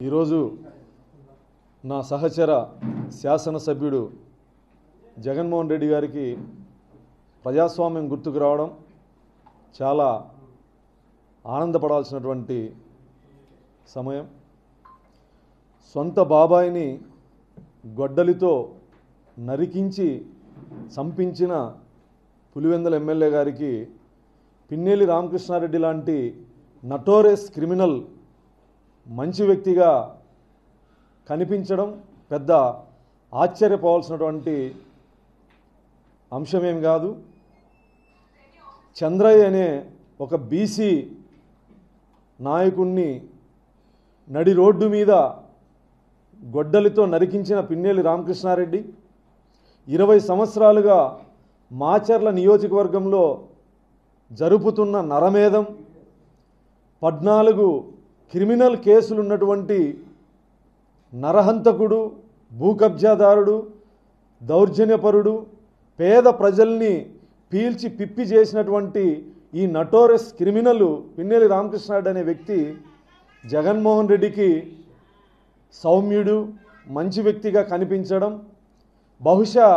ఈరోజు నా సహచర శాసనసభ్యుడు జగన్మోహన్ రెడ్డి గారికి ప్రజాస్వామ్యం గుర్తుకు రావడం చాలా ఆనందపడాల్సినటువంటి సమయం. సొంత బాబాయిని గొడ్డలితో నరికించి చంపించిన పులివెందుల ఎమ్మెల్యే గారికి పిన్నెల్లి రామకృష్ణారెడ్డి లాంటి నటోరియస్ క్రిమినల్ మంచి వ్యక్తిగా కనిపించడం పెద్ద ఆశ్చర్యపోవాల్సినటువంటి అంశమేం కాదు. చంద్రయ్య అనే ఒక బీసీ నాయకుణ్ణి నడి రోడ్డు మీద గొడ్డలితో నరికించిన పిన్నెల్లి రామకృష్ణారెడ్డి 20 సంవత్సరాలుగా మాచర్ల నియోజకవర్గంలో జరుపుతున్న నరమేధం, 14 క్రిమినల్ కేసులు ఉన్నటువంటి నరహంతకుడు, భూకబ్జాదారుడు, దౌర్జన్యపరుడు, పేద ప్రజల్ని పీల్చి పిప్పి చేసినటువంటి ఈ నటోరియస్ క్రిమినల్ పిన్నెల్లి రామకృష్ణారెడ్డి అనే వ్యక్తి జగన్మోహన్ రెడ్డికి సౌమ్యుడు, మంచి వ్యక్తిగా కనిపించడం, బహుశా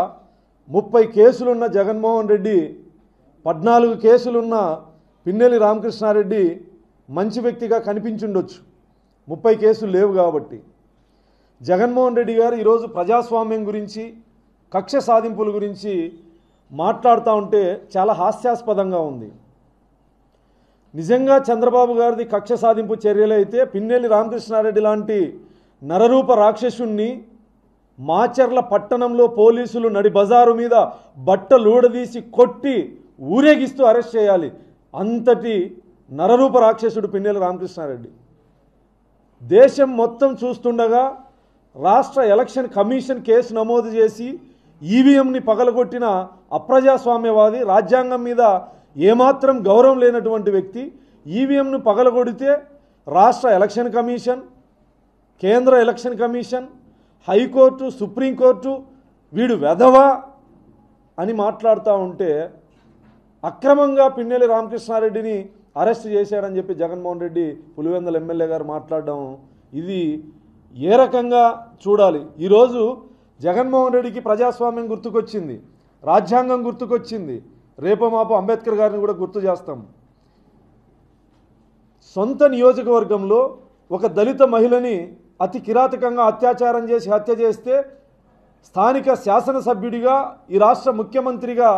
30 కేసులున్న జగన్మోహన్ రెడ్డి 14 కేసులున్న పిన్నెల్లి రామకృష్ణారెడ్డి మంచి వ్యక్తిగా కనిపించుండొచ్చు. 30 కేసులు లేవు కాబట్టి. జగన్మోహన్ రెడ్డి గారు ఈరోజు ప్రజాస్వామ్యం గురించి, కక్ష సాధింపుల గురించి మాట్లాడుతూ ఉంటే చాలా హాస్యాస్పదంగా ఉంది. నిజంగా చంద్రబాబు గారిది కక్ష సాధింపు చర్యలైతే పిన్నెల్లి రామకృష్ణారెడ్డి లాంటి నరరూప రాక్షసుణ్ణి మాచర్ల పట్టణంలో పోలీసులు నడి బజారు మీద బట్టలూడదీసి కొట్టి ఊరేగిస్తూ అరెస్ట్ చేయాలి. అంతటి నరరూప రాక్షసుడు పిన్నెల్లి రామకృష్ణారెడ్డి. దేశం మొత్తం చూస్తుండగా రాష్ట్ర ఎలక్షన్ కమిషన్ కేసు నమోదు చేసి ఈవీఎంని పగలగొట్టిన అప్రజాస్వామ్యవాది, రాజ్యాంగం మీద ఏమాత్రం గౌరవం లేనటువంటి వ్యక్తి ఈవీఎంను పగలగొడితే రాష్ట్ర ఎలక్షన్ కమిషన్, కేంద్ర ఎలక్షన్ కమిషన్, హైకోర్టు, సుప్రీంకోర్టు వీడు వెధవా అని మాట్లాడుతూ ఉంటే అక్రమంగా పిన్నెల్లి రామకృష్ణారెడ్డిని అరెస్ట్ చేశాడని చెప్పి జగన్మోహన్ రెడ్డి పులివెందుల ఎమ్మెల్యే గారు మాట్లాడడం, ఇది ఏ రకంగా చూడాలి? ఈరోజు జగన్మోహన్ రెడ్డికి ప్రజాస్వామ్యం గుర్తుకొచ్చింది, రాజ్యాంగం గుర్తుకొచ్చింది, రేపో మాపో అంబేద్కర్ గారిని కూడా గుర్తు చేస్తాం. సొంత నియోజకవర్గంలో ఒక దళిత మహిళని అతి కిరాతకంగా అత్యాచారం చేసి హత్య చేస్తే స్థానిక శాసనసభ్యుడిగా, ఈ రాష్ట్ర ముఖ్యమంత్రిగా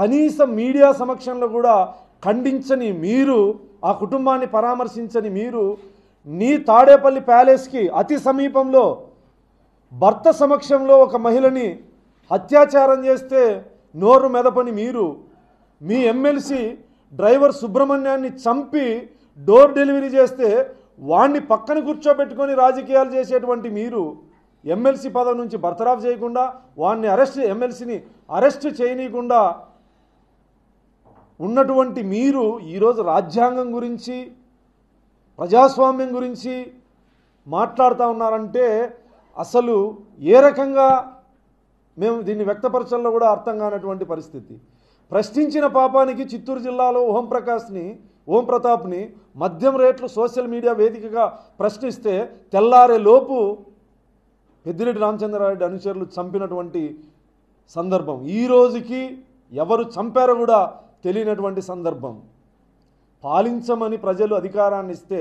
కనీసం మీడియా సమక్షంలో కూడా ఖండించని మీరు, ఆ కుటుంబాన్ని పరామర్శించని మీరు, నీ తాడేపల్లి ప్యాలెస్కి అతి సమీపంలో భర్త సమక్షంలో ఒక మహిళని అత్యాచారం చేస్తే నోరు మెదపని మీరు, మీ ఎమ్మెల్సీ డ్రైవర్ సుబ్రహ్మణ్యాన్ని చంపి డోర్ డెలివరీ చేస్తే వాణ్ణి పక్కన కూర్చోబెట్టుకొని రాజకీయాలు చేసేటువంటి మీరు, ఎమ్మెల్సీ పదవి నుంచి బర్తరాఫ్ చేయకుండా వాణ్ణి ఎమ్మెల్సీని అరెస్ట్ చేయనీయకుండా ఉన్నటువంటి మీరు ఈరోజు రాజ్యాంగం గురించి, ప్రజాస్వామ్యం గురించి మాట్లాడుతూ ఉన్నారంటే అసలు ఏ రకంగా మేము దీన్ని వ్యక్తపరచాలో కూడా అర్థం కానటువంటి పరిస్థితి. ప్రశ్నించిన పాపానికి చిత్తూరు జిల్లాలో ఓం ప్రతాప్ని మద్యం రేట్లు సోషల్ మీడియా వేదికగా ప్రశ్నిస్తే తెల్లారే లోపు పెద్దిరెడ్డి రామచంద్రారెడ్డి అనుచరులు చంపినటువంటి సందర్భం, ఈ రోజుకి ఎవరు చంపారో కూడా తెలియనటువంటి సందర్భం. పాలించమని ప్రజలు అధికారాన్ని ఇస్తే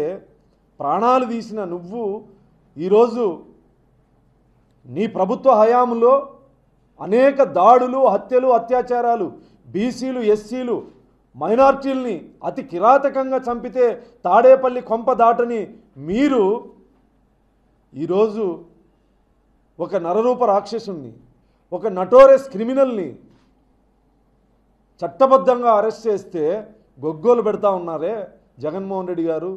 ప్రాణాలు తీసిన నువ్వు ఈరోజు నీ ప్రభుత్వ హయాంలో అనేక దాడులు, హత్యలు, అత్యాచారాలు, బీసీలు, ఎస్సీలు, మైనార్టీల్ని అతి కిరాతకంగా చంపితే తాడేపల్లి కొంప దాటని మీరు ఈరోజు ఒక నరరూప రాక్షసుని, ఒక నటోరియస్ క్రిమినల్ని చట్టబద్ధంగా అరెస్ట్ చేస్తే గొగ్గోలు పెడతా ఉన్నారే జగన్మోహన్ రెడ్డి గారు.